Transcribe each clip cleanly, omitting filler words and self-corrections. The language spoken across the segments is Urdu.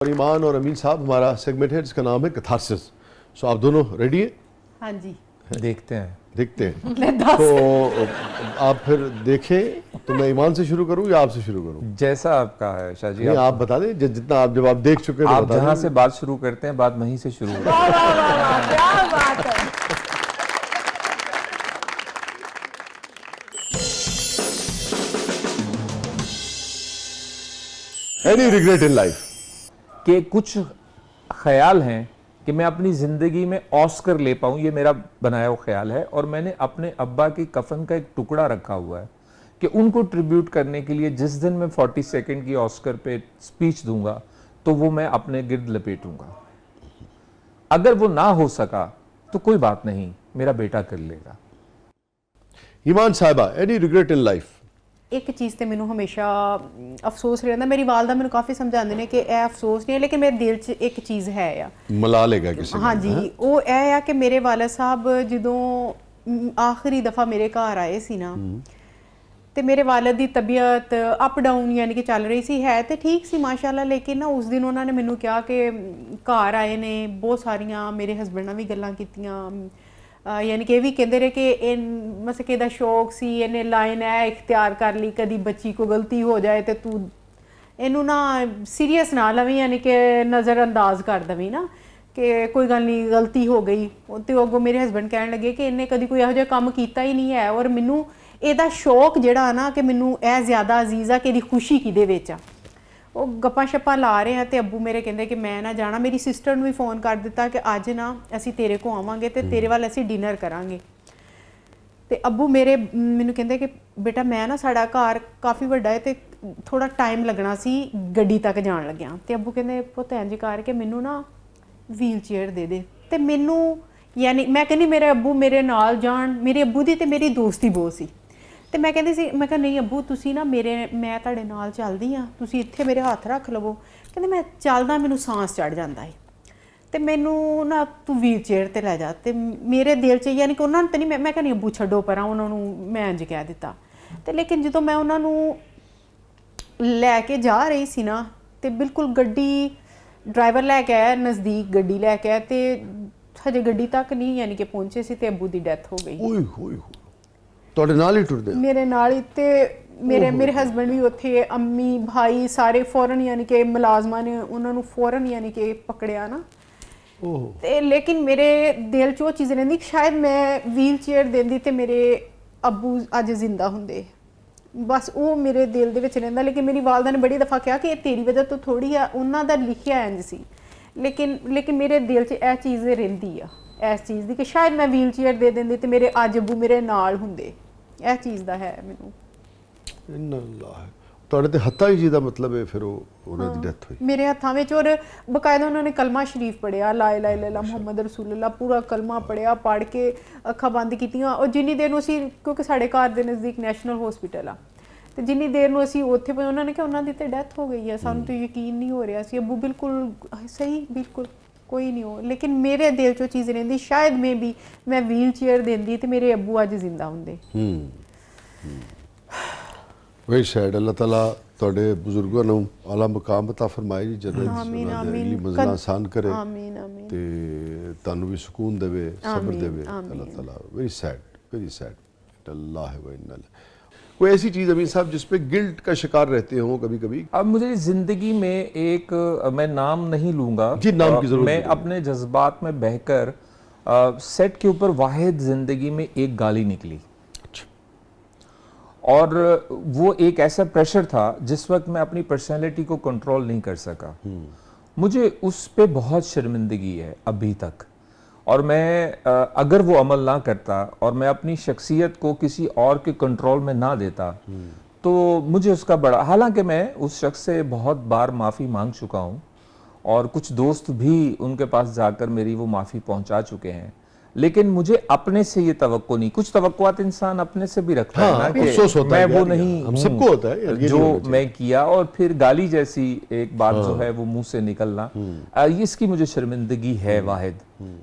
اور ایمان اور امین صاحب ہمارا سیگمنٹ ہے جس کا نام ہے کتھارسس. سو آپ دونوں ریڈی ہیں؟ ہاں جی دیکھتے ہیں. تو آپ پھر دیکھیں تو میں ایمان سے شروع کروں یا آپ سے شروع کروں؟ جیسا آپ کا ہے شاہ جی. نہیں آپ بتا دیں جتنا آپ جب آپ دیکھ چکے تو آپ بتا جہاں دیں. سے بات شروع کرتے ہیں بات وہیں سے شروع ہوتی کیا بات ہے. Any regret in life? کہ کچھ خیال ہیں کہ میں اپنی زندگی میں آسکر لے پاؤں. یہ میرا بنایا ہوا خیال ہے اور میں نے اپنے ابا کی کفن کا ایک ٹکڑا رکھا ہوا ہے کہ ان کو ٹریبیوٹ کرنے کے لیے جس دن میں 40 سیکنڈ کی آسکر پہ سپیچ دوں گا تو وہ میں اپنے گرد لپیٹوں گا. اگر وہ نہ ہو سکا تو کوئی بات نہیں, میرا بیٹا کر لے گا. ایمان صاحبہ, any regret in life? ਇੱਕ ਚੀਜ਼ ਤੇ ਮੈਨੂੰ ਹਮੇਸ਼ਾ ਅਫਸੋਸ ਰਹਿੰਦਾ. ਮੇਰੀ ਵਾਲਦਾ ਮੈਨੂੰ ਕਾਫੀ ਸਮਝਾਉਂਦੇ ਨੇ ਕਿ ਇਹ ਅਫਸੋਸ ਨਹੀਂ ਹੈ ਲੇਕਿਨ ਮੇਰੇ ਦਿਲ 'ਚ ਇੱਕ ਚੀਜ਼ ਹੈ ਆ. ਮਲਾ ਲੇਗਾ ਕਿਸੇ ਨੂੰ. ਹਾਂਜੀ, ਉਹ ਇਹ ਆ ਕਿ ਮੇਰੇ ਵਾਲਦ ਸਾਹਿਬ ਜਦੋਂ ਆਖਰੀ ਦਫਾ ਮੇਰੇ ਘਰ ਆਏ ਸੀ ਨਾ ਤੇ ਮੇਰੇ ਵਾਲਦ ਦੀ ਤਬੀਅਤ ਅਪ ਡਾਊਨ ਯਾਨੀ ਕਿ ਚੱਲ ਰਹੀ ਸੀ. ਹੈ ਤੇ ਠੀਕ ਸੀ ਮਾਸ਼ਾਅੱਲਾ, ਲੇਕਿਨ ਨਾ ਉਸ ਦਿਨ ਉਹਨਾਂ ਨੇ ਮੈਨੂੰ ਕਿਹਾ ਕਿ ਘਰ ਆਏ ਨੇ, ਬਹੁਤ ਸਾਰੀਆਂ ਮੇਰੇ ਹਸਬੈਂਡ ਨਾਲ ਵੀ ਗੱਲਾਂ ਕੀਤੀਆਂ, ਯਾਨੀ ਕਿ ਇਹ ਵੀ ਕਹਿੰਦੇ ਰਹੇ ਕਿ ਇਹ ਮਤਲਬ ਕਿ ਇਹਦਾ ਸ਼ੌਕ ਸੀ, ਇਹਨੇ ਲਾਈਨ ਹੈ ਇਖਤਿਆਰ ਕਰ ਲਈ, ਕਦੀ ਬੱਚੀ ਕੋ ਗਲਤੀ ਹੋ ਜਾਏ ਤੇ ਤੂੰ ਇਹਨੂੰ ਨਾ ਸੀਰੀਅਸ ਨਾ ਲਵੀਂ, ਯਾਨੀ ਕਿ ਨਜ਼ਰ ਅੰਦਾਜ਼ ਕਰ ਦਵੀਂ ਨਾ ਕਿ ਕੋਈ ਗੱਲ ਨਹੀਂ ਗਲਤੀ ਹੋ ਗਈ. ਤੇ ਅੱਗੋਂ ਮੇਰੇ ਹਸਬੈਂਡ ਕਹਿਣ ਲੱਗੇ ਕਿ ਇਹਨੇ ਕਦੀ ਕੋਈ ਇਹੋ ਜਿਹਾ ਕੰਮ ਕੀਤਾ ਹੀ ਨਹੀਂ ਹੈ. ਔਰ ਮੈਨੂੰ ਇਹਦਾ ਸ਼ੌਕ ਜਿਹੜਾ ਨਾ ਕਿ ਮੈਨੂੰ ਇਹ ਜ਼ਿਆਦਾ ਅਜ਼ੀਜ਼ ਆ ਕਿ ਇਹਦੀ ਖੁਸ਼ੀ ਕਿਹਦੇ ਵਿੱਚ ਆ. ਉਹ ਗੱਪਾਂ ਛੱਪਾਂ ਲਾ ਰਹੇ ਆ ਤੇ ਅੱਬੂ ਮੇਰੇ ਕਹਿੰਦੇ ਕਿ ਮੈਂ ਨਾ ਜਾਣਾ. ਮੇਰੀ ਸਿਸਟਰ ਨੂੰ ਵੀ ਫੋਨ ਕਰ ਦਿੱਤਾ ਕਿ ਅੱਜ ਨਾ ਅਸੀਂ ਤੇਰੇ ਕੋਲ ਆਵਾਂਗੇ ਤੇ ਤੇਰੇ ਵੱਲ ਅਸੀਂ ਡਿਨਰ ਕਰਾਂਗੇ. ਤੇ ਅੱਬੂ ਮੇਰੇ ਮੈਨੂੰ ਕਹਿੰਦੇ ਕਿ ਬੇਟਾ ਮੈਂ ਨਾ ਸਾਡਾ ਘਰ ਕਾਫੀ ਵੱਡਾ ਹੈ ਤੇ ਥੋੜਾ ਟਾਈਮ ਲੱਗਣਾ ਸੀ ਗੱਡੀ ਤੱਕ ਜਾਣ ਲੱਗਿਆ. ਤੇ ਅੱਬੂ ਕਹਿੰਦੇ ਪੁੱਤ ਇੰਝ ਕਰਕੇ ਮੈਨੂੰ ਨਾ ਵੀਲ ਚੇਅਰ ਦੇ ਦੇ. ਤੇ ਮੈਨੂੰ ਯਾਨੀ ਮੈਂ ਕਹਿੰਦੀ ਮੇਰੇ ਅੱਬੂ ਮੇਰੇ ਨਾਲ ਜਾਣ, ਮੇਰੇ ਅੱਬੂ ਦੀ ਤੇ ਮੇਰੀ ਦੋਸਤੀ ਬਹੁਤ ਸੀ. ਤੇ ਮੈਂ ਕਹਿੰਦੀ ਸੀ, ਮੈਂ ਕਿਹਾ ਨਹੀਂ ਅੱਬੂ ਤੁਸੀਂ ਨਾ ਮੈਂ ਤੁਹਾਡੇ ਨਾਲ ਚੱਲਦੀ ਹਾਂ, ਤੁਸੀਂ ਇੱਥੇ ਮੇਰੇ ਹੱਥ ਰੱਖ ਲਵੋ. ਕਹਿੰਦੇ ਮੈਂ ਚੱਲਦਾ ਮੈਨੂੰ ਸਾਂਸ ਚੜ ਜਾਂਦਾ ਹੈ ਤੇ ਮੈਨੂੰ ਨਾ ਤੂੰ ਵੀਲ ਚੇਅਰ ਤੇ ਲੈ ਜਾ. ਤੇ ਮੇਰੇ ਦਿਲ 'ਚ ਯਾਨੀ ਕਿ ਉਹਨਾਂ ਨੂੰ ਤਾਂ ਨਹੀਂ ਮੈਂ ਕਹਿੰਦੀ ਅੱਬੂ ਛੱਡੋ ਪਰਾਂ, ਉਹਨਾਂ ਨੂੰ ਮੈਂ ਇੰਝ ਕਹਿ ਦਿੱਤਾ. ਤੇ ਲੇਕਿਨ ਜਦੋਂ ਮੈਂ ਉਹਨਾਂ ਨੂੰ ਲੈ ਕੇ ਜਾ ਰਹੀ ਸੀ ਨਾ ਤੇ ਬਿਲਕੁਲ ਗੱਡੀ ਡਰਾਈਵਰ ਲੈ ਕੇ ਆਇਆ, ਨਜ਼ਦੀਕ ਗੱਡੀ ਲੈ ਕੇ ਆਇਆ ਤੇ ਹਜੇ ਗੱਡੀ ਤੱਕ ਨਹੀਂ ਯਾਨੀ ਕਿ ਪਹੁੰਚੇ ਸੀ ਤੇ ਅੱਬੂ ਦੀ ਡੈਥ ਹੋ ਗਈ. ਓਏ ਹੋਏ ਤੁਹਾਡੇ ਨਾਲ ਹੀ ਟੁਰਦੇ? ਮੇਰੇ ਨਾਲ ਹੀ. ਤੇ ਮੇਰੇ ਹਸਬੈਂਡ ਵੀ ਉੱਥੇ, ਅੰਮੀ ਭਾਈ ਸਾਰੇ ਫੌਰਨ ਯਾਨੀ ਕਿ ਮੁਲਾਜ਼ਮਾਂ ਨੇ ਉਹਨਾਂ ਨੂੰ ਫੌਰਨ ਯਾਨੀ ਕਿ ਪਕੜਿਆ ਨਾ. ਤੇ ਲੇਕਿਨ ਮੇਰੇ ਦਿਲ 'ਚ ਉਹ ਚੀਜ਼ ਰਹਿੰਦੀ ਕਿ ਸ਼ਾਇਦ ਮੈਂ ਵੀਲ ਚੇਅਰ ਦਿੰਦੀ ਤੇ ਮੇਰੇ ਅੱਬੂ ਅੱਜ ਜ਼ਿੰਦਾ ਹੁੰਦੇ. ਬਸ ਉਹ ਮੇਰੇ ਦਿਲ ਦੇ ਵਿੱਚ ਰਹਿੰਦਾ. ਲੇਕਿਨ ਮੇਰੀ ਵਾਲਦਾ ਨੇ ਬੜੀ ਦਫਾ ਕਿਹਾ ਕਿ ਇਹ ਤੇਰੀ ਵਜ੍ਹਾ ਤੋਂ ਥੋੜੀ ਆ, ਉਹਨਾਂ ਦਾ ਲਿਖਿਆ ਇੰਝ ਸੀ. ਲੇਕਿਨ ਮੇਰੇ ਦਿਲ 'ਚ ਇਹ ਚੀਜ਼ ਰਹਿੰਦੀ ਆ ਇਸ ਚੀਜ਼ ਦੀ ਕਿ ਸ਼ਾਇਦ ਮੈਂ ਵੀਲ ਚੇਅਰ ਦੇ ਦਿੰਦੀ ਤੇ ਮੇਰੇ ਅੱਜ ਅੱਬੂ ਮੇਰੇ ਨਾਲ ਹੁੰਦੇ. ਇਹ ਚੀਜ਼ ਦਾ ਹੈ ਮੈਨੂੰ. ਤੁਹਾਡੇ ਤੇ ਹੱਥਾਂ ਹੀ ਜੀ ਦਾ ਮਤਲਬ ਹੈ ਫਿਰ ਉਹਨਾਂ ਦੀ ਡੈਥ ਹੋਈ? ਮੇਰੇ ਹੱਥਾਂ ਵਿੱਚ ਔਰ ਬਕਾਇਦਾ ਉਹਨਾਂ ਨੇ ਕਲਮਾ ਸ਼ਰੀਫ ਪੜ੍ਹਿਆ, ਲਾ ਇਲਾਹਾ ਇਲੱਲਾਹ ਮੁਹੰਮਦ ਰਸੂਲੁੱਲਾਹ, ਪੂਰਾ ਕਲਮਾ ਪੜ੍ਹਿਆ, ਪੜ੍ਹ ਕੇ ਅੱਖਾਂ ਬੰਦ ਕੀਤੀਆਂ. ਔਰ ਜਿੰਨੀ ਦੇਰ ਨੂੰ ਅਸੀਂ, ਕਿਉਂਕਿ ਸਾਡੇ ਘਰ ਦੇ ਨਜ਼ਦੀਕ ਨੈਸ਼ਨਲ ਹਸਪੀਟਲ ਆ, ਤੇ ਜਿੰਨੀ ਦੇਰ ਨੂੰ ਅਸੀਂ ਉੱਥੇ ਪਹੁੰਚੇ ਉਹਨਾਂ ਨੇ ਕਿਹਾ ਉਹਨਾਂ ਦੀ ਤੇ ਡੈਥ ਹੋ ਗਈ ਹੈ, ਸਾਨੂੰ ਤਾਂ ਯਕੀਨ ਨਹੀਂ ਹੋ ਰਿਹਾ ਸੀ. ਅੱਬੂ ਬਿਲਕੁਲ ਸਹੀ, ਬਿਲਕੁਲ ਕੋਈ ਨਹੀਂ ਹੋ. ਲੇਕਿਨ ਮੇਰੇ ਦਿਲ 'ਚੋਂ ਚੀਜ਼ ਰਹਿੰਦੀ ਸ਼ਾਇਦ ਮੈਂ ਵੀਲ ਚੇਅਰ ਦਿੰਦੀ ਤੇ ਮੇਰੇ ਅੱਬੂ ਅੱਜ ਜ਼ਿੰਦਾ ਹੁੰਦੇ. Very sad. ਅੱਲਾਹ ਤਾਲਾ ਤੁਹਾਡੇ ਬਜ਼ੁਰਗਾਂ ਨੂੰ ਆਲਾ ਮਕਾਮ ਅਤਾ ਫਰਮਾਏ ਜੀ, ਜੰਨਤ ਦੀ ਮੰਜ਼ਿਲਾਂ ਆਸਾਨ ਕਰੇ ਤੇ ਤੁਹਾਨੂੰ ਵੀ ਸਕੂਨ ਦੇਵੇ, ਸਬਰ ਦੇਵੇ ਅੱਲਾਹ ਤਾਲਾ. Very sad, very sad. اللہ و انا الیہ. کوئی ایسی چیز امین صاحب جس پہ گلٹ کا شکار رہتے ہوں کبھی کبھی؟ اب مجھے زندگی میں ایک, میں نام نہیں لوں گا جی, نام کی ضرورت میں اپنے جذبات میں بہہ کر سیٹ کے اوپر واحد زندگی میں ایک گالی نکلی اور وہ ایک ایسا پریشر تھا جس وقت میں اپنی پرسنالٹی کو کنٹرول نہیں کر سکا. مجھے اس پہ بہت شرمندگی ہے ابھی تک, اور میں اگر وہ عمل نہ کرتا اور میں اپنی شخصیت کو کسی اور کے کنٹرول میں نہ دیتا تو مجھے اس کا بڑا, حالانکہ میں اس شخص سے بہت بار معافی مانگ چکا ہوں اور کچھ دوست بھی ان کے پاس جا کر میری وہ معافی پہنچا چکے ہیں, لیکن مجھے اپنے سے یہ توقع نہیں. کچھ توقعات انسان اپنے سے بھی رکھتا ہے نا کہ میں وہ نہیں ہم سب کو ہوتا ہے جو میں کیا, اور پھر گالی جیسی ایک بات جو ہے وہ منہ سے نکلنا, اس کی مجھے شرمندگی ہے واحد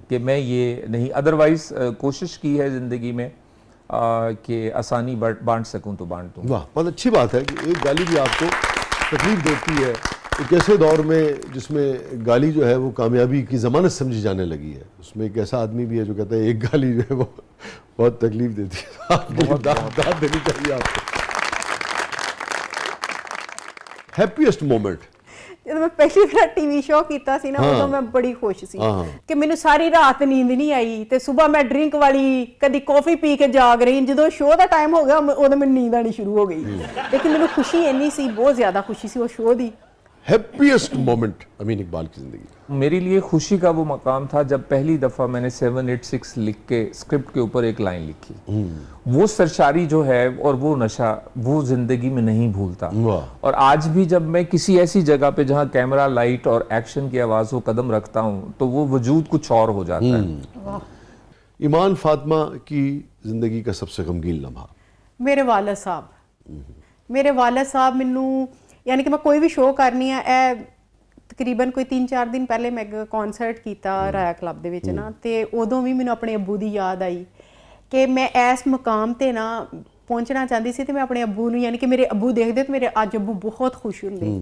کہ میں یہ نہیں. ادروائز کوشش کی ہے زندگی میں کہ آسانی بانٹ سکوں تو بانٹ دوں. واہ, بہت اچھی بات ہے کہ ایک گالی بھی آپ کو تکلیف دیتی ہے ایک ایسے دور میں جس میں گالی جو ہے وہ کامیابی کی ضمانت سمجھی جانے لگی ہے، اس میں ایک ایسا آدمی بھی ہے جو کہتا ہے ایک گالی جو ہے وہ بہت تکلیف دیتی ہے، آپ کے لیے داد دینی چاہیے آپ کو۔ Happiest moment? ਜਦੋਂ ਮੈਂ ਪਹਿਲੀ ਵਾਰ ਟੀਵੀ ਸ਼ੋਅ ਕੀਤਾ ਸੀ ਨਾ ਉਦੋਂ ਮੈਂ ਬੜੀ ਖੁਸ਼ ਸੀ ਕਿ ਮੈਨੂੰ ਸਾਰੀ ਰਾਤ ਨੀਂਦ ਨਹੀਂ ਆਈ ਤੇ ਸਵੇਰ ਮੈਂ ਡਰਿੰਕ ਵਾਲੀ ਕਦੀ ਕਾਫੀ ਪੀ ਕੇ ਜਾਗ ਰਹੀ। ਜਦੋਂ ਸ਼ੋਅ ਦਾ ਟਾਈਮ ਹੋ ਗਿਆ ਉਦੋਂ ਮੈਨੂੰ ਨੀਂਦ ਆਣੀ ਸ਼ੁਰੂ ਹੋ ਗਈ, ਲੇਕਿਨ ਮੈਨੂੰ ਖੁਸ਼ੀ ਇੰਨੀ ਸੀ, ਬਹੁਤ ਜ਼ਿਆਦਾ ਖੁਸ਼ੀ ਸੀ ਉਹ ਸ਼ੋਅ ਦੀ। ہیپیسٹ مومنٹ امین اقبال کی زندگی؟ میرے لیے خوشی کا وہ مقام تھا جب پہلی دفعہ میں نے 786 لکھ کے اسکرپٹ کے اوپر ایک لائن لکھی۔ وہ سرشاری جو ہے اور وہ نشہ وہ زندگی میں نہیں بھولتا، اور آج بھی جب میں کسی ایسی جگہ پہ جہاں کیمرہ، لائٹ اور ایکشن کی آواز ہو قدم رکھتا ہوں تو وہ وجود کچھ اور ہو جاتا ہے۔ ایمان فاطمہ کی زندگی کا سب سے غمگین لمحہ؟ ਮੇਰੇ ਵਾਲਦ ਸਾਹਿਬ, ਮੇਰੇ ਵਾਲਦ ਸਾਹਿਬ ਮੈਨੂੰ ਯਾਨੀ ਕਿ ਮੈਂ ਕੋਈ ਵੀ ਸ਼ੋਅ ਕਰਨੀ ਆ, ਇਹ ਤਕਰੀਬਨ ਕੋਈ 3-4 ਦਿਨ ਪਹਿਲੇ ਮੈਂ ਇੱਕ ਕਨਸਰਟ ਕੀਤਾ ਰਾਇਆ ਕਲੱਬ ਦੇ ਵਿੱਚ ਨਾ, ਤੇ ਉਦੋਂ ਵੀ ਮੈਨੂੰ ਆਪਣੇ ਅੱਬੂ ਦੀ ਯਾਦ ਆਈ ਕਿ ਮੈਂ ਇਸ ਮੁਕਾਮ ਤੇ ਨਾ ਪਹੁੰਚਣਾ ਚਾਹੁੰਦੀ ਸੀ, ਤੇ ਮੈਂ ਆਪਣੇ ਅੱਬੂ ਨੂੰ ਯਾਨੀ ਕਿ ਮੇਰੇ ਅੱਬੂ ਦੇਖਦੇ ਤੇ ਮੇਰੇ ਅੱਜ ਅੱਬੂ ਬਹੁਤ ਖੁਸ਼ ਹੁੰਦੇ۔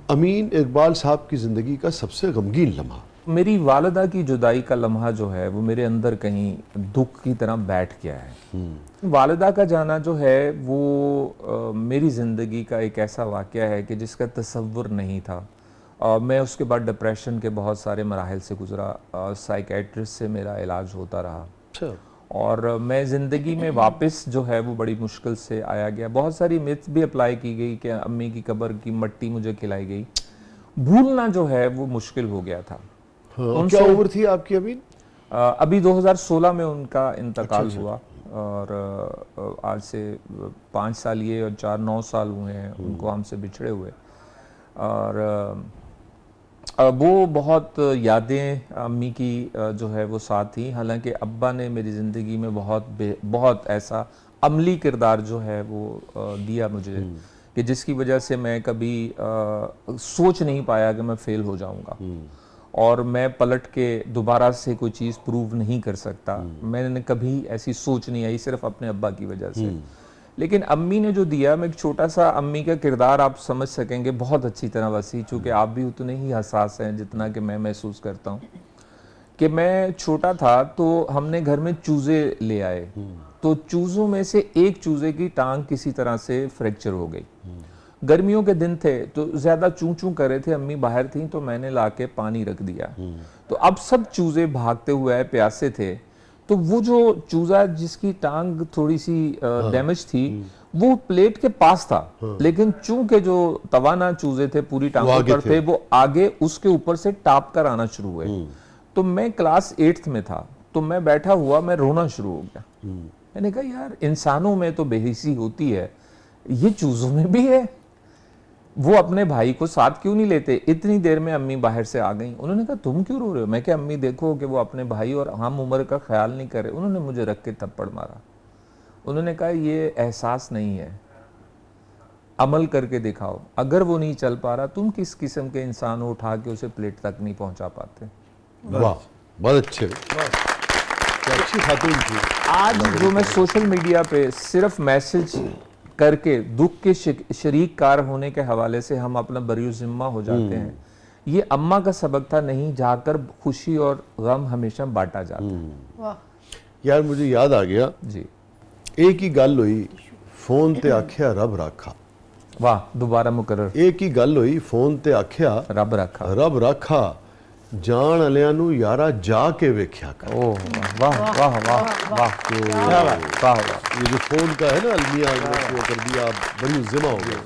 امین اقبال صاحب کی زندگی کا سب سے غمگین لمحہ؟ میری والدہ کی جدائی کا لمحہ جو ہے وہ میرے اندر کہیں دکھ کی طرح بیٹھ گیا ہے۔ والدہ کا جانا جو ہے وہ میری زندگی کا ایک ایسا واقعہ ہے کہ جس کا تصور نہیں تھا۔ میں اس کے بعد ڈپریشن کے بہت سارے مراحل سے گزرا، سائیکیٹرسٹ سے میرا علاج ہوتا رہا، اور میں زندگی میں واپس جو ہے وہ بڑی مشکل سے آیا گیا۔ بہت ساری میتھس بھی اپلائی کی گئی کہ امی کی قبر کی مٹی مجھے کھلائی گئی، بھولنا جو ہے وہ مشکل ہو گیا تھا۔ کیا عمر تھی آپ کی امین؟ ابھی 2016 میں ان کا انتقال ہوا، اور آج سے 5 سال یہ اور 4-9 سال ہوئے ہیں ان کو ہم سے بچھڑے ہوئے، اور وہ بہت یادیں امی کی جو ہے وہ ساتھ تھیں۔ حالانکہ ابا نے میری زندگی میں بہت ایسا عملی کردار جو ہے وہ دیا مجھے کہ جس کی وجہ سے میں کبھی سوچ نہیں پایا کہ میں فیل ہو جاؤں گا، اور میں پلٹ کے دوبارہ سے کوئی چیز پروو نہیں کر سکتا۔ میں نے کبھی ایسی سوچ نہیں آئی صرف اپنے ابا کی وجہ سے۔ لیکن امی نے جو دیا، میں ایک چھوٹا سا امی کا کردار آپ سمجھ سکیں گے بہت اچھی طرح وسیع، چونکہ آپ بھی اتنے ہی حساس ہیں جتنا کہ میں محسوس کرتا ہوں۔ کہ میں چھوٹا تھا تو ہم نے گھر میں چوزے لے آئے، تو چوزوں میں سے ایک چوزے کی ٹانگ کسی طرح سے فریکچر ہو گئی۔ گرمیوں کے دن تھے تو زیادہ چوں چوں کر رہے تھے، امی باہر تھیں تو میں نے لا کے پانی رکھ دیا، تو اب سب چوزے بھاگتے ہوئے آئے، پیاسے تھے، تو وہ جو چوزا جس کی ٹانگ تھوڑی سی ڈیمیج تھی وہ پلیٹ کے پاس تھا، لیکن چونکہ جو توانا چوزے تھے پوری ٹانگوں پر تھے، وہ آگے اس کے اوپر سے ٹاپ کر آنا شروع ہوئے۔ تو میں کلاس 8 میں تھا، تو میں بیٹھا ہوا، میں رونا شروع ہو گیا۔ میں نے کہا یار انسانوں میں تو بے حسی ہوتی ہے، یہ چوزوں میں بھی ہے۔ وہ اپنے بھائی کو ساتھ کیوں نہیں لیتے؟ اتنی دیر میں امی باہر سے آ گئیں، انہوں نے کہا تم کیوں رو رہے ہو؟ میں کہا امی دیکھو کہ وہ اپنے بھائی اور ہم عمر کا خیال نہیں کر رہے۔ انہوں نے مجھے رکھ کے تھپڑ مارا، انہوں نے کہا یہ احساس نہیں ہے، عمل کر کے دکھاؤ، اگر وہ نہیں چل پا رہا تم کس قسم کے انسان ہو اٹھا کے اسے پلیٹ تک نہیں پہنچا پاتے۔ واہ بہت اچھے، اچھی خاتون تھی۔ آج جو میں سوشل میڈیا پہ صرف میسج کر کے دکھ کے شریک کار ہونے کے حوالے سے ہم اپنا بری ذمہ ہو جاتے ہیں، یہ اماں کا سبق تھا، نہیں جا کر خوشی اور غم ہمیشہ بانٹا جاتا ہے۔ یار مجھے یاد آ گیا، جی ایک ہی گل ہوئی فون تے آکھیا رب راکھا۔ واہ، دوبارہ مکرر، ایک ہی گل ہوئی فون تے آکھیا رب رکھا، رب راکھا، جان علیاں نو یارا جا کے ویکھیا کر۔ اوہ واہ واہ واہ واہ واہ واہ، یہ جو فون کا ہے نا المیہ، وہ کر دیا، بڑی ذمہ ہو گیا۔